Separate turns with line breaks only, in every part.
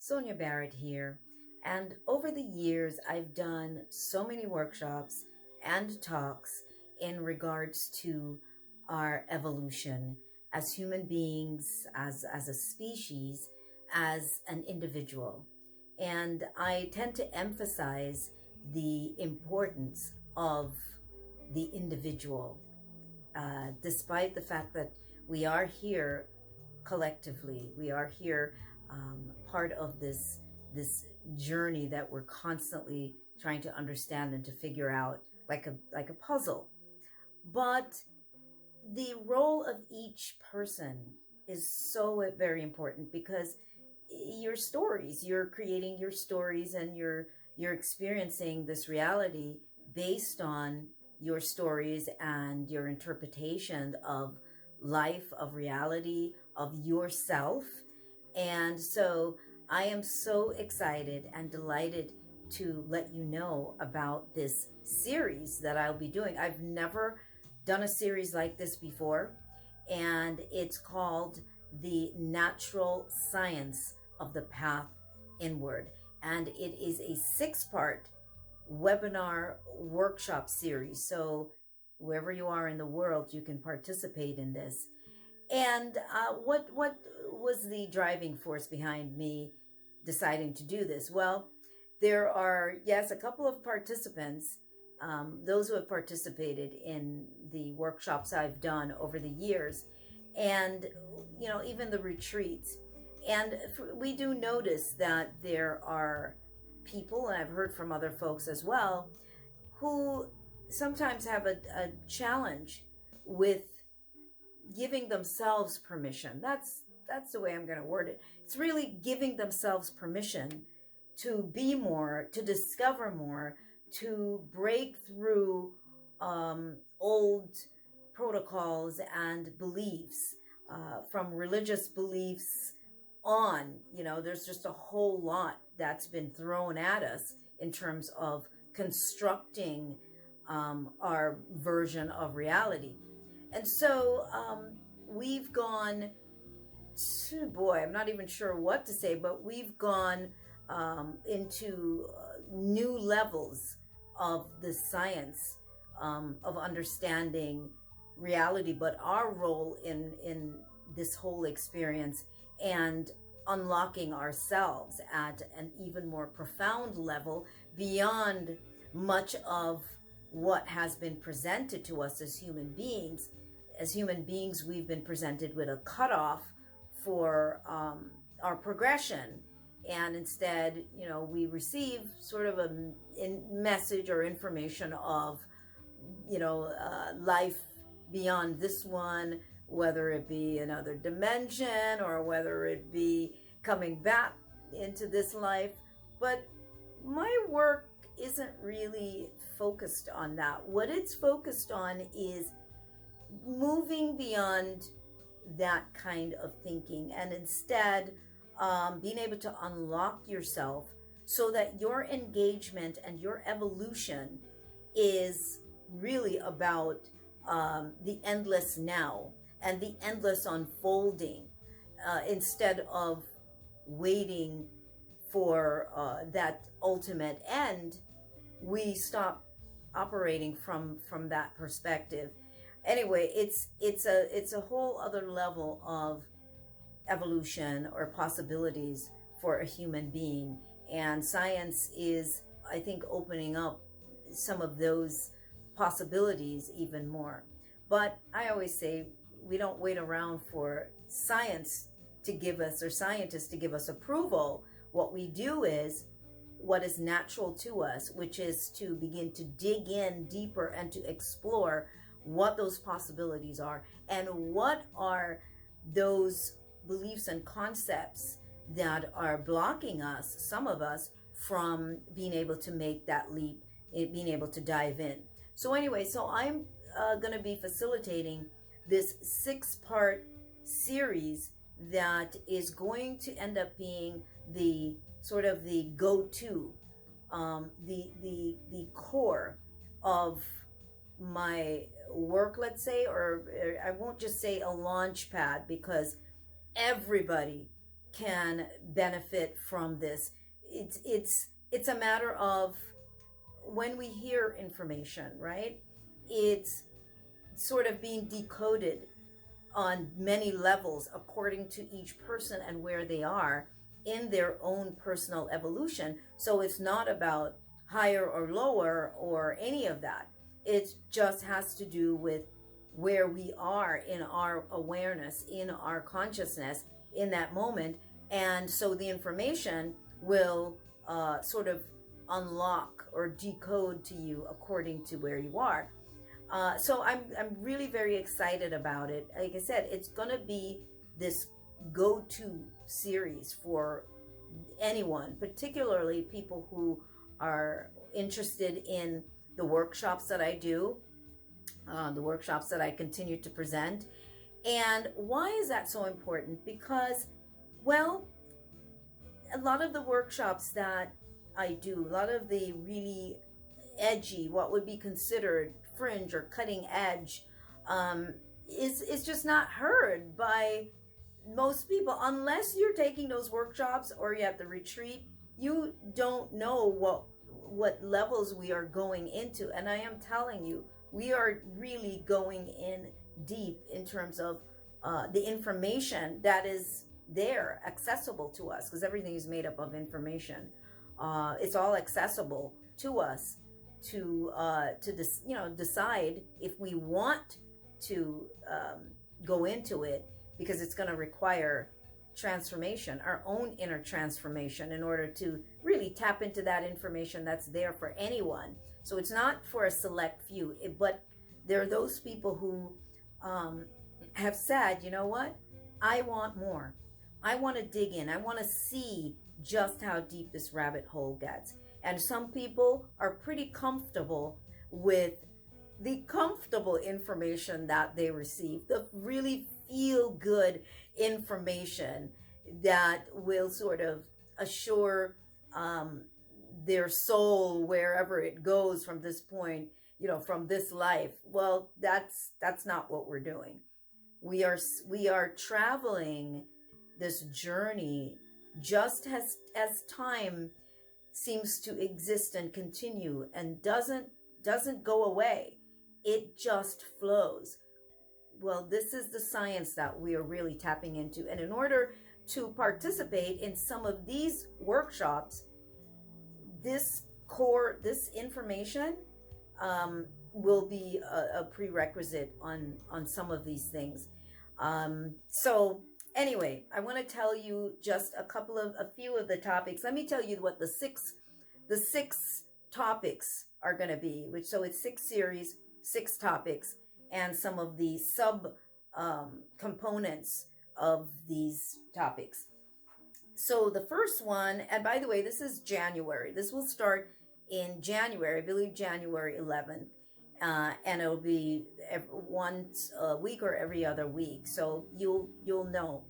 Sonia Barrett here, and over the years I've done so many workshops and talks in regards to our evolution as human beings, as a species, as an individual. And I tend to emphasize the importance of the individual, despite the fact that we are here collectively. We are here part of this journey that we're constantly trying to understand and to figure out, like a puzzle. But the role of each person is so very important, because you're creating your stories, and you're experiencing this reality based on your stories and your interpretation of life, of reality, of yourself. And so I am so excited and delighted to let you know about this series that I'll be doing. I've never done a series like this before, and it's called The Natural Science of the Path Inward. And it is a 6-part webinar workshop series. So wherever you are in the world, you can participate in this. And what was the driving force behind me deciding to do this? Well, there are, yes, a couple of participants, those who have participated in the workshops I've done over the years, and even the retreats. And we do notice that there are people, and I've heard from other folks as well, who sometimes have a challenge with giving themselves permission. That's the way I'm going to word it. It's really giving themselves permission to be more, to discover more, to break through old protocols and beliefs, from religious beliefs on. There's just a whole lot that's been thrown at us in terms of constructing our version of reality. And so we've gone to, boy, I'm not even sure what to say, but we've gone into new levels of the science of understanding reality, but our role in this whole experience, and unlocking ourselves at an even more profound level beyond much of what has been presented to us as human beings. As human beings, we've been presented with a cutoff for our progression. And instead, we receive sort of a message or information of, life beyond this one, whether it be another dimension or whether it be coming back into this life. But my work isn't really focused on that. What it's focused on is moving beyond that kind of thinking, and instead being able to unlock yourself so that your engagement and your evolution is really about the endless now and the endless unfolding, instead of waiting for that ultimate end. We stop operating from that perspective. Anyway, it's a whole other level of evolution or possibilities for a human being, and science is, I think, opening up some of those possibilities even more. But I always say, we don't wait around for science to give us, or scientists to give us approval. What we do is what is natural to us, which is to begin to dig in deeper and to explore what those possibilities are, and what are those beliefs and concepts that are blocking us, some of us, from being able to make that leap, being able to dive in. So anyway, so I'm going to be facilitating this 6-part series that is going to end up being the sort of the go-to, the core of my work, let's say, or I won't just say a launch pad, because everybody can benefit from this. It's a matter of when we hear information, right? It's sort of being decoded on many levels according to each person and where they are in their own personal evolution. So it's not about higher or lower or any of that. It just has to do with where we are in our awareness, in our consciousness in that moment. And so the information will sort of unlock or decode to you according to where you are. So I'm really very excited about it. Like I said, it's going to be this go-to series for anyone, particularly people who are interested in the workshops that I do, the workshops that I continue to present. And why is that so important? Because, well, a lot of the workshops that I do, a lot of the really edgy, what would be considered fringe or cutting edge, is just not heard by most people. Unless you're taking those workshops or you're at the retreat, you don't know what levels we are going into. And I am telling you, we are really going in deep in terms of the information that is there, accessible to us, because everything is made up of information. It's all accessible to us to decide if we want to go into it, because it's going to require transformation, our own inner transformation, in order to really tap into that information that's there for anyone. So it's not for a select few, but there are those people who have said, you know what, I want more. I want to dig in. I want to see just how deep this rabbit hole gets. And some people are pretty comfortable with the comfortable information that they receive, the really feel good information that will sort of assure their soul wherever it goes from this point, from this life. Well, that's not what we're doing. We are traveling this journey just as time seems to exist and continue and doesn't go away. It just flows. Well, this is the science that we are really tapping into. And in order to participate in some of these workshops, this information will be a prerequisite on some of these things. So anyway, I want to tell you just a few of the topics. Let me tell you what the six topics are going to be, so it's 6 series, 6 topics, and some of the sub components of these topics. So the first one, and by the way, this is January. This will start in January, I believe January 11th. And it'll be once a week or every other week. So you'll know.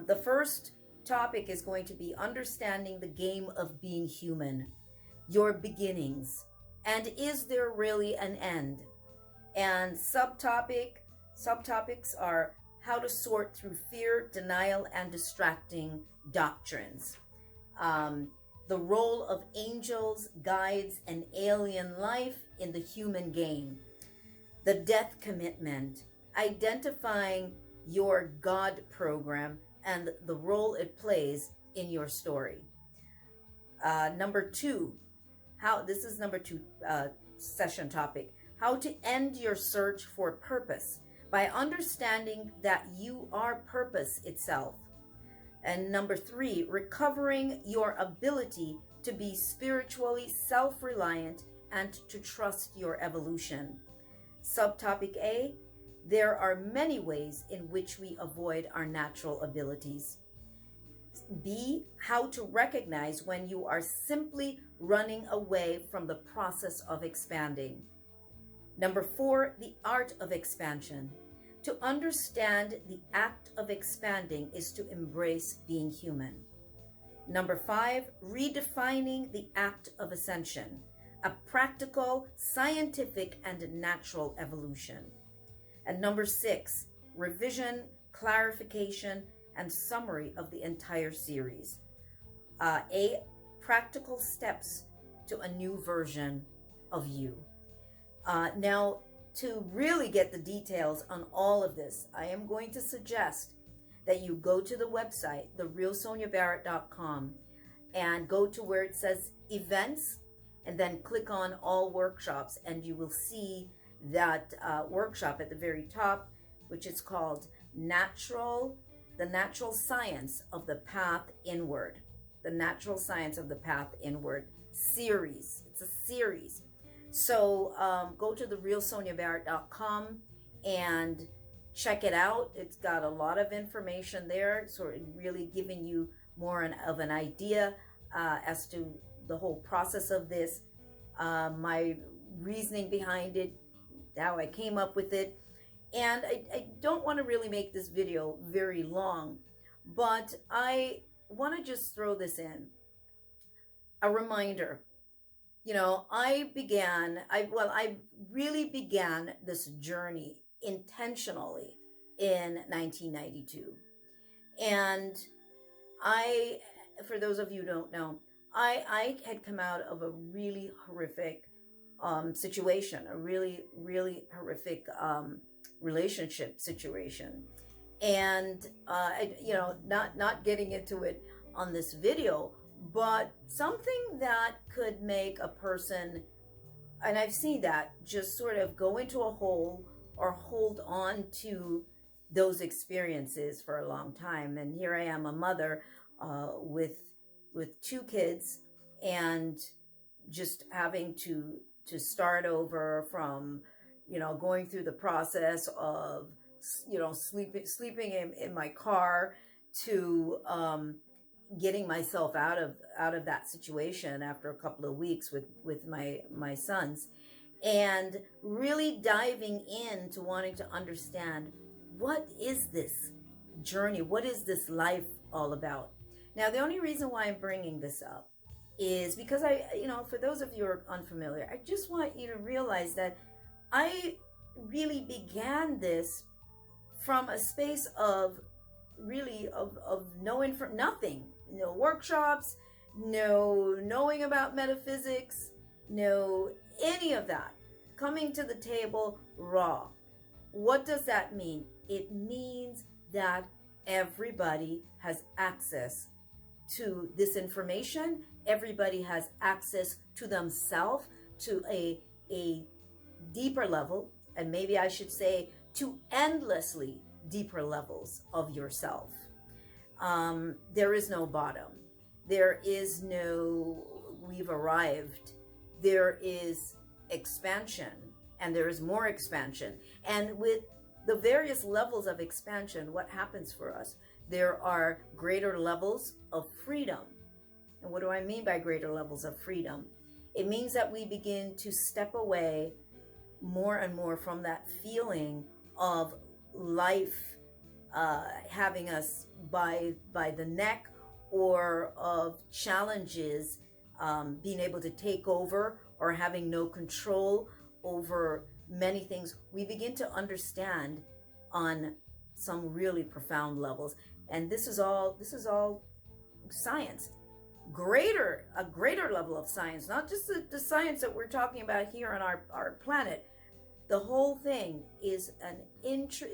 The first topic is going to be understanding the game of being human, your beginnings, and is there really an end? And subtopics are how to sort through fear, denial, and distracting doctrines. The role of angels, guides, and alien life in the human game. The death commitment, identifying your God program and the role it plays in your story. Number 2, this is number 2 session topic, how to end your search for purpose by understanding that you are purpose itself. And number 3, recovering your ability to be spiritually self-reliant and to trust your evolution. Subtopic A, there are many ways in which we avoid our natural abilities. B, how to recognize when you are simply running away from the process of expanding. Number 4, the art of expansion. To understand the act of expanding is to embrace being human. Number 5, redefining the act of ascension, a practical, scientific, and natural evolution. And number 6, revision, clarification, and summary of the entire series. Practical steps to a new version of you. Now, to really get the details on all of this, I am going to suggest that you go to the website, therealsoniabarrett.com, and go to where it says events, and then click on all workshops, and you will see that workshop at the very top, which is called The Natural Science of the Path Inward. The Natural Science of the Path Inward series. It's a series. So go to therealsoniabarrett.com and check it out. It's got a lot of information there, sort of really giving you more of an idea as to the whole process of this, my reasoning behind it, how I came up with it. And I don't want to really make this video very long, but I want to just throw this in. A reminder. You know, I really began this journey intentionally in 1992. And for those of you who don't know, I had come out of a really horrific situation, a really, really horrific relationship situation. And, not getting into it on this video, but something that could make a person, and I've seen that, just sort of go into a hole or hold on to those experiences for a long time. And here I am, a mother with 2 kids, and just having to start over from, going through the process of, sleeping in my car to getting myself out of that situation after a couple of weeks with my sons, and really diving into wanting to understand, what is this journey? What is this life all about? Now, the only reason why I'm bringing this up is because for those of you who are unfamiliar, I just want you to realize that I really began this from a space of knowing from nothing, no workshops, no knowing about metaphysics, no any of that. Coming to the table raw. What does that mean? It means that everybody has access to this information. Everybody has access to themselves, to a deeper level, and maybe I should say to endlessly deeper levels of yourself. There is no bottom. There is no we've arrived. There is expansion, and there is more expansion. And with the various levels of expansion, what happens for us? There are greater levels of freedom. And what do I mean by greater levels of freedom? It means that we begin to step away more and more from that feeling of life having us by the neck, or of challenges being able to take over, or having no control over many things. We begin to understand on some really profound levels, and this is all science. A greater level of science, not just the science that we're talking about here on our planet. The whole thing is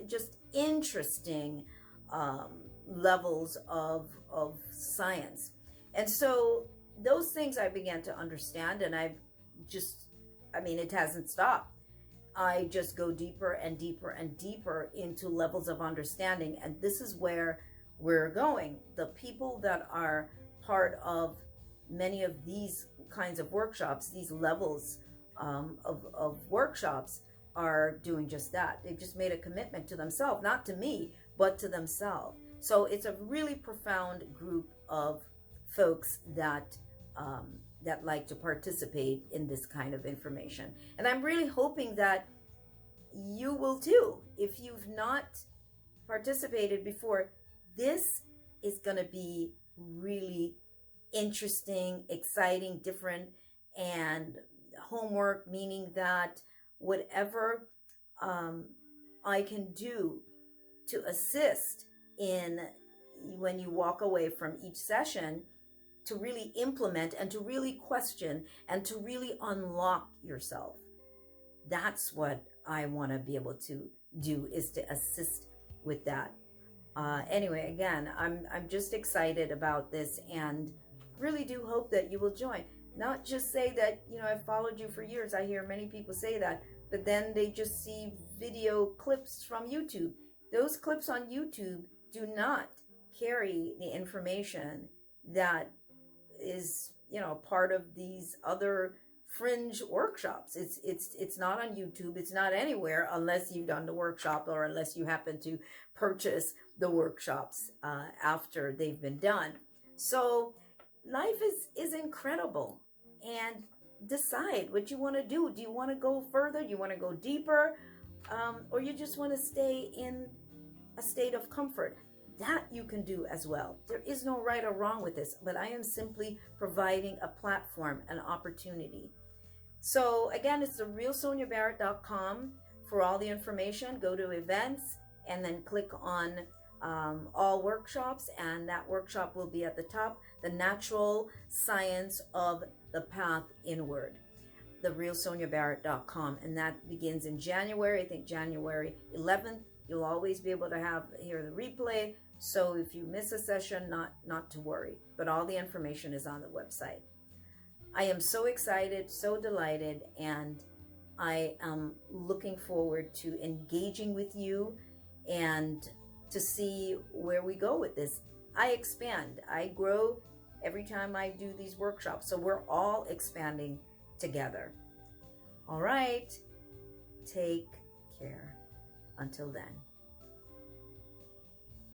just interesting levels of science. And so those things I began to understand, and it hasn't stopped. I just go deeper and deeper and deeper into levels of understanding. And this is where we're going. The people that are part of many of these kinds of workshops, these levels of workshops, are doing just that. They've just made a commitment to themselves, not to me, but to themselves. So it's a really profound group of folks that like to participate in this kind of information. And I'm really hoping that you will too. If you've not participated before, this is going to be really interesting, exciting, different, and homework, meaning that whatever I can do to assist in when you walk away from each session, to really implement and to really question and to really unlock yourself. That's what I want to be able to do, is to assist with that. Anyway, again, I'm just excited about this, and really do hope that you will join. Not just say that, I've followed you for years. I hear many people say that, but then they just see video clips from YouTube. Those clips on YouTube do not carry the information that is, part of these other fringe workshops. It's not on YouTube. It's not anywhere unless you've done the workshop, or unless you happen to purchase the workshops after they've been done. So life is incredible, and decide what you want to do. Do you want to go further? Do you want to go deeper? Or you just want to stay in a state of comfort? That you can do as well. There is no right or wrong with this, but I am simply providing a platform, an opportunity. So again, it's therealsoniabarrett.com for all the information. Go to events and then click on all workshops, and that workshop will be at the top, the natural science of the path inward, therealsoniabarrett.com, and that begins in January. I think January 11th. You'll always be able to hear the replay. So if you miss a session, not to worry, but all the information is on the website. I am so excited, so delighted, and I am looking forward to engaging with you and to see where we go with this. I expand, I grow every time I do these workshops. So we're all expanding together. All right, take care. Until then.